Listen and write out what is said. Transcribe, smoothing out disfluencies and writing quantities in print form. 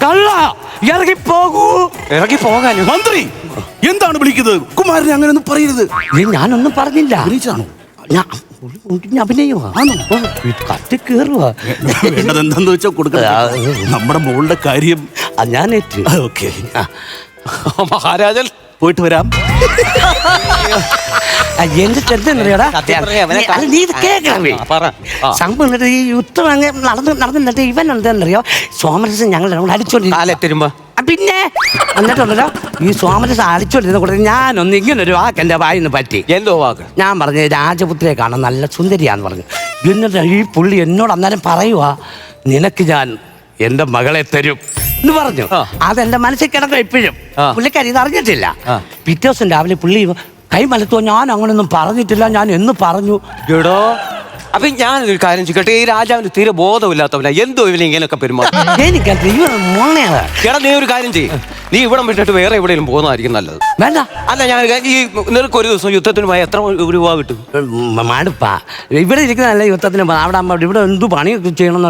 കള്ള ഇറങ്ങി പോകൂ. ഇറങ്ങി പോകാനും മന്ത്രി എന്താണ് വിളിക്കുന്നത്? കുമാരനെ അങ്ങനെ ഒന്നും പറയരുത്. ഞാനൊന്നും പറഞ്ഞില്ല. വിളിച്ചാണോ? ഞാൻ അഭിനയുവാ, കത്തി കയറുവാ. എന്താന്ന് വെച്ചാൽ കൊടുക്കണം. നമ്മുടെ മോളുടെ കാര്യം ഞാൻ ഏറ്റു. ഓക്കെ മഹാരാജൻ പോയിട്ട് വരാം. എന്റെ ചെറുതറിയാടാ, നീ ഇത് കേൾക്കണമേ. സംഭവം എന്നിട്ട് ഈ യുദ്ധം അങ്ങ് നടന്നിട്ട് ഇവൻ എന്താണെന്നറിയോ, സോമരസം ഞങ്ങൾ അടിച്ചോണ്ടിരുമ്പോ പിന്നെ എന്നിട്ടുണ്ടല്ലോ ഈ സോമരസം അടിച്ചോണ്ടിരുന്ന കൂടെ ഞാനൊന്ന് ഇങ്ങനൊരു വാക്ക് എന്റെ വായിന്ന് പറ്റി. എന്തോ വാക്ക്? ഞാൻ പറഞ്ഞു രാജപുത്രിയെ കാണാൻ നല്ല സുന്ദരിയാന്ന് പറഞ്ഞു. എന്നിട്ട് ഈ പുള്ളി എന്നോട് അന്നേരം പറയുവാ, നിനക്ക് ഞാൻ എന്റെ മകളെ തരും എന്ന് പറഞ്ഞു. അതെന്റെ മനസ്സിൽ കിടക്കും ഇപ്പോഴും. പുള്ളിക്കാരി ഇത് അറിഞ്ഞിട്ടില്ല. പിറ്റേ ദിവസം രാവിലെ പുള്ളി കൈ മലത്തോ, ഞാൻ അങ്ങനൊന്നും പറഞ്ഞിട്ടില്ല, ഞാൻ എന്ന് പറഞ്ഞു. എടോ, അപ്പൊ ഞാനൊരു കാര്യം ചെയ്യട്ടെ, ഈ രാജാവിന് തീരെ ബോധമില്ലാത്തവന എന്തോ ഇവനെ ഇങ്ങനെയൊക്കെ പെരുമാറും. എനിക്കത് മോണയാണ്. എടാ നീ ഒരു കാര്യം ചെയ്യ്, നീ ഇവിടം വിട്ടിട്ട് വേറെ എവിടെയെങ്കിലും പോകുന്നതായിരിക്കും നല്ലത്. വേണ്ട, അല്ല ഞാൻ ഈ നിനക്ക് ഒരു ദിവസം യുദ്ധത്തിന് പോയാൽ എത്ര രൂപ കിട്ടും? മടുപ്പാ ഇവിടെ ഇരിക്കുന്നതല്ല യുദ്ധത്തിന്. അവിടെ ഇവിടെ എന്തു പണി ചെയ്യണമെന്നറിയോ?